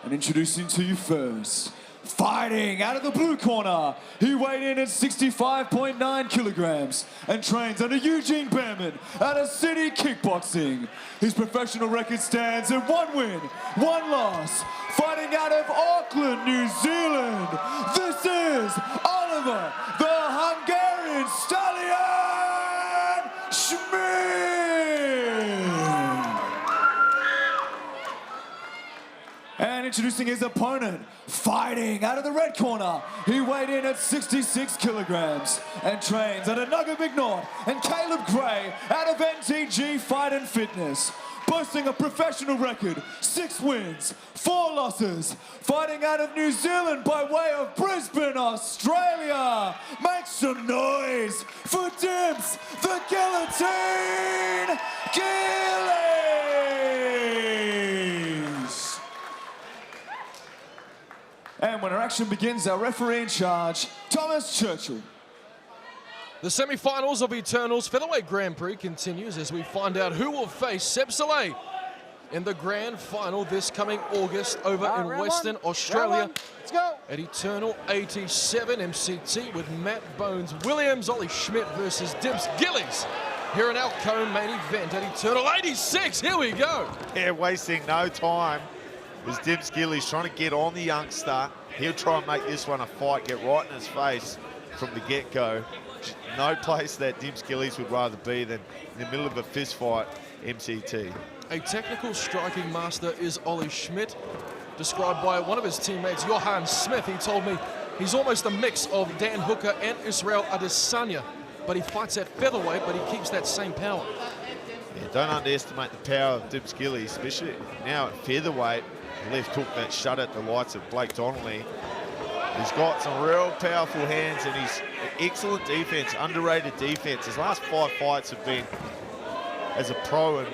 And introducing to you first, fighting out of the blue corner, he weighed in at 65.9 kilograms and trains under Eugene Behrman out of City Kickboxing. His professional record stands at 1 win, 1 loss. Fighting out of Auckland, New Zealand, this is Oliver the Hungarian Stallion Schmid! And introducing his opponent, fighting out of the red corner, he weighed in at 66 kilograms and trains under Nugget McNaught and Caleb Gray out of NTG Fight and Fitness. Boasting a professional record, 6 wins, 4 losses, fighting out of New Zealand by way of Brisbane, Australia. Make some noise for Dimps the Guillotine Gillies! And when our action begins, our referee in charge, Thomas Churchill. The semi-finals of Eternal's Featherweight Grand Prix continues as we find out who will face Seb Saleh in the grand final this coming August over in Western Australia. Let's go. At Eternal 87 MCT with Matt Bones Williams, Oliver Schmid versus Dimps Gillies here in our co-main event at Eternal 86. Here we go. Yeah, wasting no time was Dimps Gillies trying to get on the youngster. He'll try and make this one a fight, get right in his face from the get-go. No place that Dimps Gillies would rather be than in the middle of a fist fight, MCT. A technical striking master is Ollie Schmid, described by one of his teammates, Johan Smith. He told me he's almost a mix of Dan Hooker and Israel Adesanya, but he fights at featherweight, but he keeps that same power. Yeah, don't underestimate the power of Dimps Gillies, especially now at featherweight. Left hook that shut at the lights of Blake Donnelly. He's got some real powerful hands and he's excellent defense, underrated defense. His last 5 fights have been as a pro in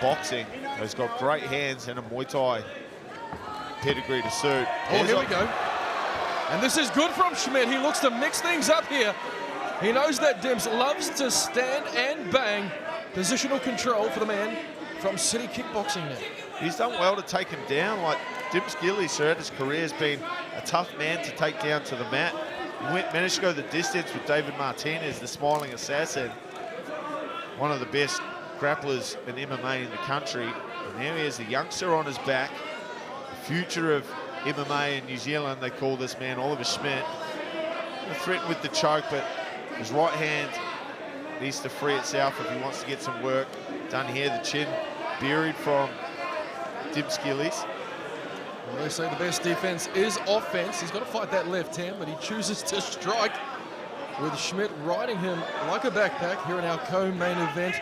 boxing. He's got great hands and a Muay Thai pedigree to suit. Oh, here we go. And this is good from Schmid. He looks to mix things up here. He knows that Dimps loves to stand and bang. Positional control for the man from City Kickboxing now. He's done well to take him down. Like Dimps Gillies throughout his career has been a tough man to take down to the mat. He managed to go the distance with David Martinez, the smiling assassin, one of the best grapplers in MMA in the country. And now he has a youngster on his back, the future of MMA in New Zealand. They call this man Oliver Schmid. Threatened with the choke, but his right hand needs to free itself if he wants to get some work done here. The chin buried from Dimps Gillies. Well, they say the best defense is offense. He's got to fight that left hand, but he chooses to strike with Schmid riding him like a backpack here in our co-main event.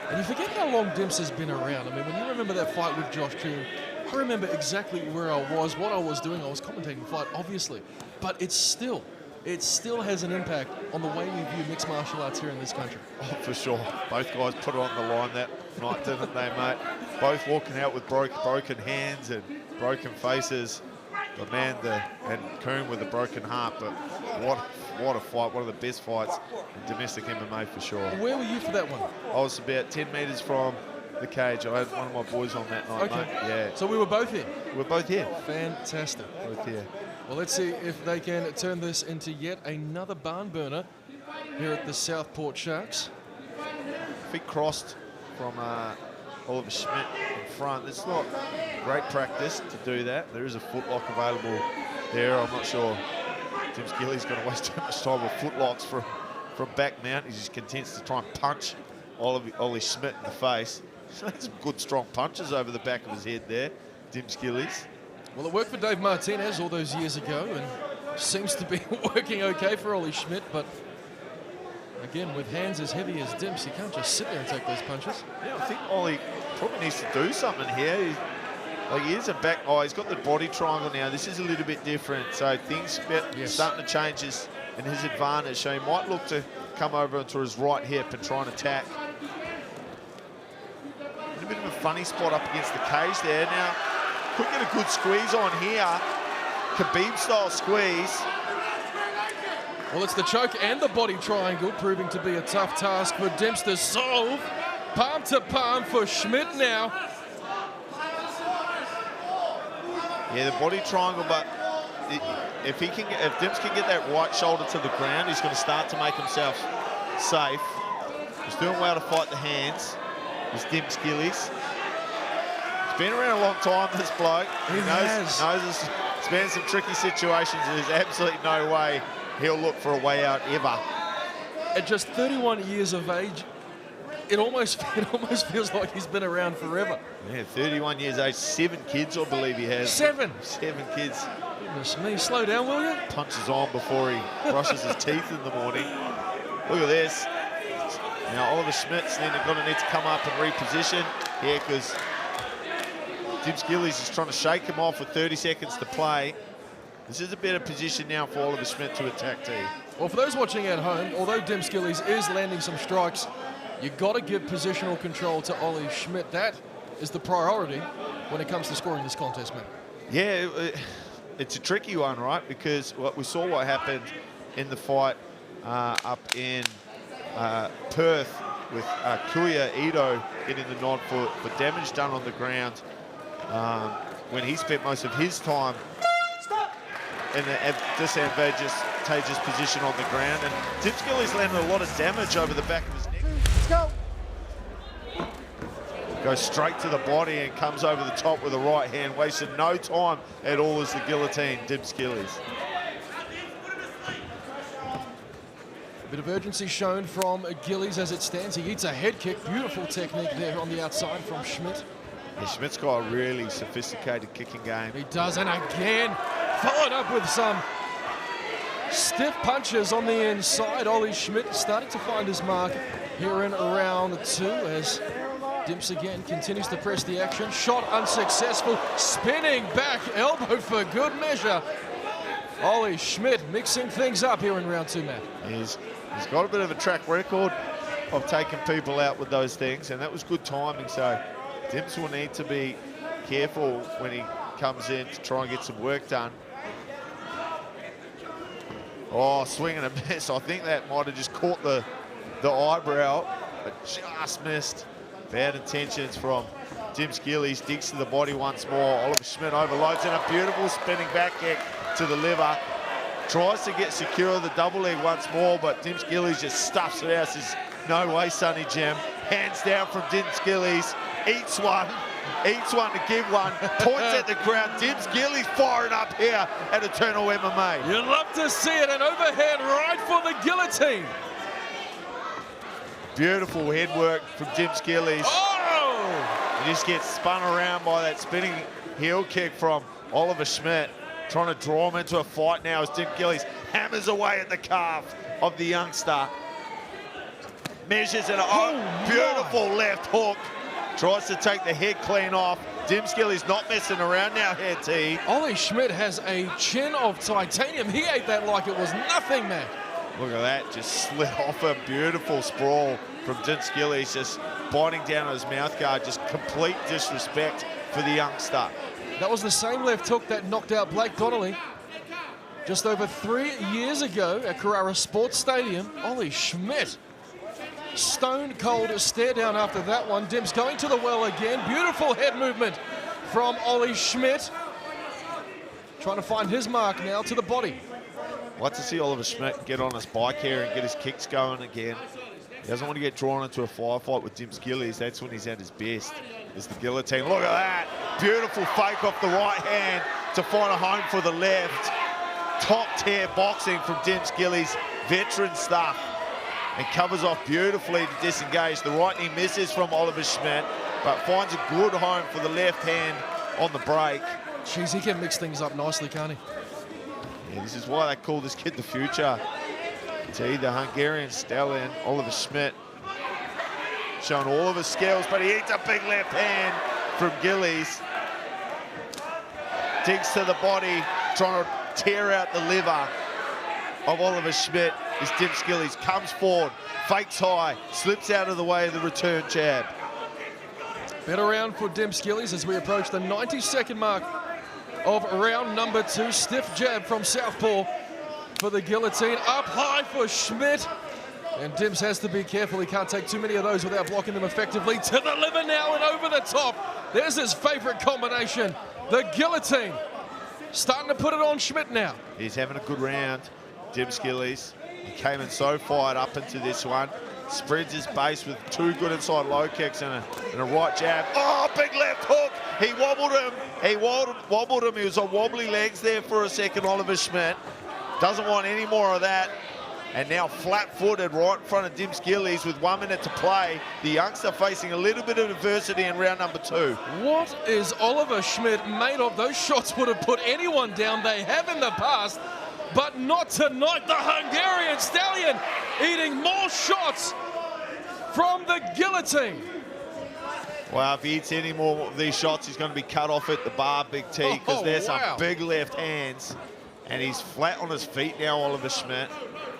And you forget how long Dimps has been around. I mean, when you remember that fight with Josh Coon, I remember exactly where I was, what I was doing. I was commentating the fight, obviously. But it still has an impact on the way we view mixed martial arts here in this country. Oh, for sure. Both guys put it on the line that night, didn't they, mate? Both walking out with broken hands and broken faces. The man, and Coon with a broken heart, but what a fight, one of the best fights in domestic MMA for sure. Where were you for that one? I was about 10 metres from the cage. I had one of my boys on that night, okay. Mate. Yeah. So we were both here? We're both here. Fantastic. Both here. Well, let's see if they can turn this into yet another barn burner here at the Southport Sharks. Feet crossed from Oliver Schmid in front. It's not great practice to do that. There is a footlock available there. I'm not sure Dimps Gillies going to waste too much time with footlocks from back mount. He just continues to try and punch Ollie Schmid in the face. He's had some good strong punches over the back of his head there, Dimps Gillies. Well, it worked for Dave Martinez all those years ago and seems to be working okay for Ollie Schmid, but again, with hands as heavy as Dimps, he can't just sit there and take those punches. Yeah, I think Ollie probably needs to do something here. He is a back. Oh, he's got the body triangle now. This is a little bit different. So things starting to change in his advantage. So he might look to come over onto his right hip and try and attack. In a bit of a funny spot up against the cage there. Now, could get a good squeeze on here. Khabib-style squeeze. Well, it's the choke and the body triangle proving to be a tough task for Dimps to solve. Palm to palm for Schmid now. Yeah, the body triangle, but if Dimps can get that right shoulder to the ground, he's going to start to make himself safe. He's doing well to fight the hands. He's Dimps Gillies. He's been around a long time, this bloke. He knows it's been some tricky situations. There's absolutely no way he'll look for a way out ever. At just 31 years of age, it almost feels like he's been around forever. Yeah, 31 years age, 7 kids, I believe he has. 7 kids. Goodness me, slow down, will you? Punches on before he brushes his teeth in the morning. Look at this. Now Oliver Schmid's then going to need to come up and reposition here because Dimps Gillies is trying to shake him off with 30 seconds to play. This is a better position now for Oliver Schmid to attack T. Well, for those watching at home, although Dimps Gillies is landing some strikes, you've got to give positional control to Ollie Schmid. That is the priority when it comes to scoring this contest, man. Yeah, it's a tricky one, right? Because we saw what happened in the fight up in Perth with Kuya Ito getting the nod for damage done on the ground when he spent most of his time in a disadvantageous position on the ground. And Dimps Gillies landed a lot of damage over the back of his neck. Let's go. Goes straight to the body and comes over the top with the right hand. Wasted no time at all as the guillotine, Dimps Gillies. A bit of urgency shown from Gillies as it stands. He eats a head kick. Beautiful technique there on the outside from Schmid. Yeah, Schmid's got a really sophisticated kicking game. He does, and again, followed up with some stiff punches on the inside. Ollie Schmid starting to find his mark here in round 2 as Dimps again continues to press the action. Shot unsuccessful, spinning back elbow for good measure. Ollie Schmid mixing things up here in round 2, Matt. He's got a bit of a track record of taking people out with those things, and that was good timing. So Dimps will need to be careful when he comes in to try and get some work done. Oh, swing and a miss. I think that might have just caught the eyebrow, but just missed. Bad intentions from Dimps Gillies. Digs to the body once more. Oliver Schmid overloads and a beautiful spinning back kick to the liver. Tries to get secure of the double leg once more, but Dimps Gillies just stuffs it out. Says, no way, Sonny Jim. Hands down from Dimps Gillies. Eats one to give one. Points at the ground. Dimps Gillies firing up here at Eternal MMA. You'd love to see it. An overhand right for the guillotine. Beautiful head work from Dimps Gillies. Oh! He just gets spun around by that spinning heel kick from Oliver Schmid. Trying to draw him into a fight now as Dimps Gillies hammers away at the calf of the youngster. Measures an beautiful left hook. Tries to take the head clean off. Dimps Gillies not messing around now here, T. Ollie Schmid has a chin of titanium. He ate that like it was nothing, man. Look at that, just slid off a beautiful sprawl from Dimps Gillies, just biting down on his mouth guard, just complete disrespect for the youngster. That was the same left hook that knocked out Blake Donnelly just over 3 years ago at Carrara Sports Stadium. Ollie Schmid, stone cold stare down after that one. Dimps going to the well again. Beautiful head movement from Ollie Schmid. Trying to find his mark now to the body. Like to see Oliver Schmid get on his bike here and get his kicks going again. He doesn't want to get drawn into a firefight with Dimps Gillies. That's when he's at his best, is the guillotine. Look at that. Beautiful fake off the right hand to find a home for the left. Top tier boxing from Dimps Gillies. Veteran stuff. And covers off beautifully to disengage. The right knee misses from Oliver Schmid, but finds a good home for the left hand on the break. Jeez, he can mix things up nicely, can't he? Yeah, this is why they call this kid the future. T, the Hungarian stallion, Oliver Schmid, showing all of his skills, but he eats a big left hand from Gillies. Digs to the body, trying to tear out the liver of Oliver Schmid. As Dimps Gillies comes forward, fakes high, slips out of the way of the return jab. Better round for Dimps Gillies as we approach the 90-second mark of round number 2. Stiff jab from southpaw for the guillotine. Up high for Schmid. And Dimps has to be careful. He can't take too many of those without blocking them effectively. To the liver now and over the top. There's his favorite combination. The guillotine starting to put it on Schmid now. He's having a good round, Dimps Gillies. He came in so fired up into this one. Spreads his base with 2 good inside low kicks and a right jab. Oh, big left hook. He wobbled him. He wobbled him. He was on wobbly legs there for a second, Oliver Schmid. Doesn't want any more of that. And now flat-footed right in front of Dimps Gillies with 1 minute to play. The youngster facing a little bit of adversity in round number 2. What is Oliver Schmid made of? Those shots would have put anyone down. They have in the past, but not tonight. The Hungarian stallion eating more shots from the guillotine. Well, if he eats any more of these shots, he's going to be cut off at the bar, Big T, because there's some big left hands. And he's flat on his feet now, Oliver Schmid.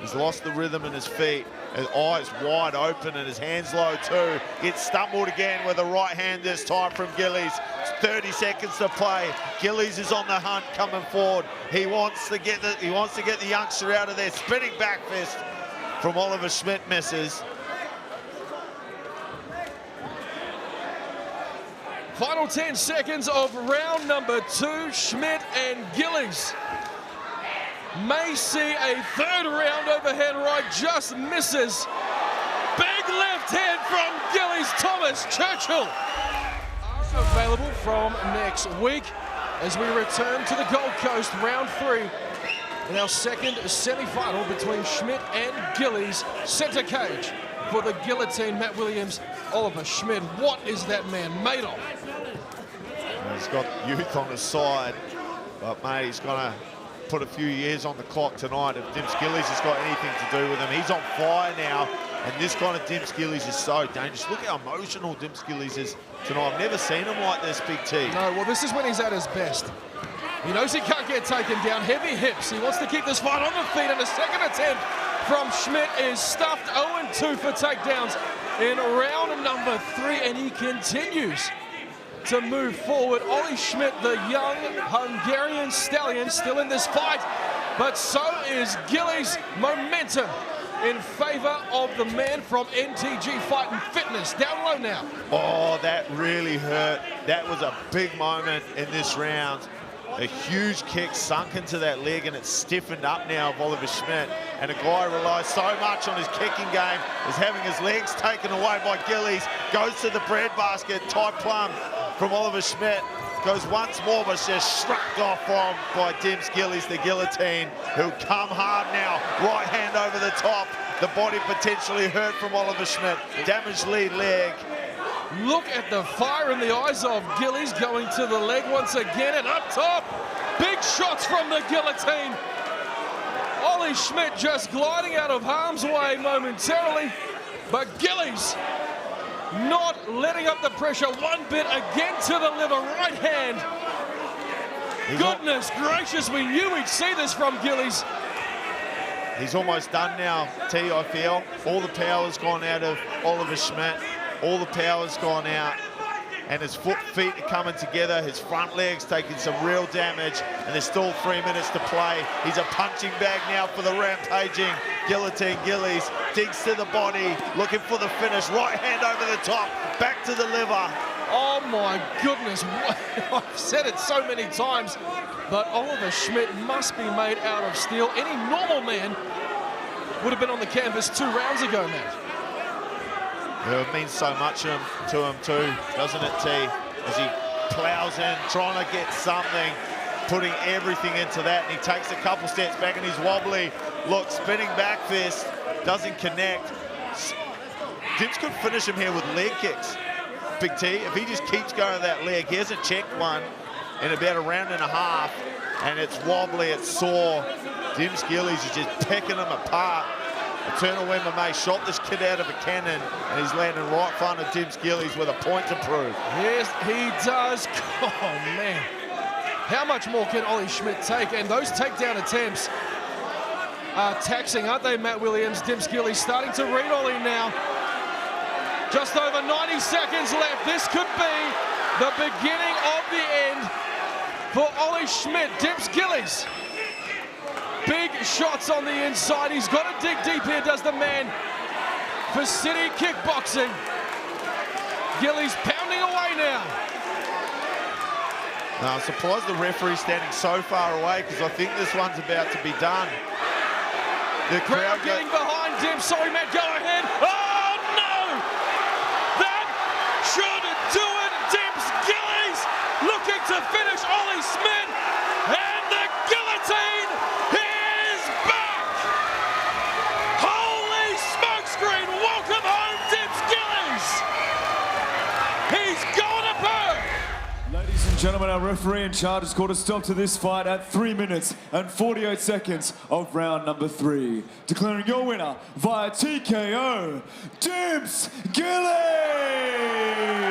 He's lost the rhythm in his feet. His eyes wide open and his hands low too. Gets stumbled again with a right hand this time from Gillies. It's 30 seconds to play. Gillies is on the hunt coming forward. He wants to get the youngster out of there. Spinning back fist from Oliver Schmid misses. Final 10 seconds of round number 2. Schmid and Gillies may see a 3rd round overhand right, just misses. Big left hand from Gillies. Thomas Churchill. Available from next week as we return to the Gold Coast, round 3 in our second semi-final between Schmid and Gillies. Centre cage for the guillotine, Matt Williams, Oliver Schmid. What is that man made of? He's got youth on his side, but mate, he's gonna put a few years on the clock tonight if Dimps Gillies has got anything to do with him. He's on fire now, and this kind of Dimps Gillies is so dangerous. Look how emotional Dimps Gillies is tonight. I've never seen him like this, Big T. No, well, this is when he's at his best. He knows he can't get taken down. Heavy hips. He wants to keep this fight on the feet, and a second attempt from Schmid is stuffed. 0-2 for takedowns in round number 3, and he continues to move forward. Ollie Schmid, the young Hungarian stallion, still in this fight, but so is Gillies. Momentum in favor of the man from NTG Fight and Fitness. Down low now. Oh, that really hurt. That was a big moment in this round. A huge kick sunk into that leg, and it's stiffened up now of Oliver Schmid. And a guy relies so much on his kicking game is having his legs taken away by Gillies. Goes to the breadbasket, tight plum from Oliver Schmid. Goes once more, but it's just shrugged off by Dimps Gillies, the guillotine, who'll come hard now. Right hand over the top. The body potentially hurt from Oliver Schmid. Damaged lead leg. Look at the fire in the eyes of Gillies, going to the leg once again, and up top, big shots from the guillotine. Ollie Schmid just gliding out of harm's way momentarily, but Gillies not letting up the pressure one bit. Again to the liver, right hand. Goodness gracious, we knew we'd see this from Gillies. He's almost done now, T, I feel. All the power's gone out of Oliver Schmid. All the power's gone out, and his feet are coming together. His front leg's taking some real damage, and there's still 3 minutes to play. He's a punching bag now for the rampaging guillotine Gillies. Digs to the body, looking for the finish. Right hand over the top, back to the liver. Oh my goodness, I've said it so many times, but Oliver Schmid must be made out of steel. Any normal man would have been on the canvas 2 rounds ago, Matt. It means so much to him too, doesn't it, T? As he plows in, trying to get something, putting everything into that, and he takes a couple steps back and he's wobbly. Look, spinning back fist, doesn't connect. Dimps could finish him here with leg kicks, Big T. If he just keeps going to that leg, he hasn't checked one in about a round and a half, and it's wobbly, it's sore. Dimps Gillies is just picking him apart. Eternal MMA shot this kid out of a cannon, and he's landing right in front of Dimps Gillies with a point to prove. Yes, he does. Oh, man. How much more can Ollie Schmid take? And those takedown attempts are taxing, aren't they, Matt Williams? Dimps Gillies starting to read Ollie now. Just over 90 seconds left. This could be the beginning of the end for Ollie Schmid. Dimps Gillies. Big shots on the inside. He's got to dig deep here, does the man for City Kickboxing. Gillies pounding away now. I'm surprised the referee's standing so far away because I think this one's about to be done. The crowd getting behind Dimps. Sorry, Matt, go ahead. Oh, no! That should do it. Dimps Gillies looking to finish Ollie Schmid. And the guillotine is back! Holy smokescreen! Welcome home, Dimps Gillies! He's going to burn! Ladies and gentlemen, our referee in charge has called a stop to this fight at 3 minutes and 48 seconds of round number 3. Declaring your winner via TKO, Dimps Gillies!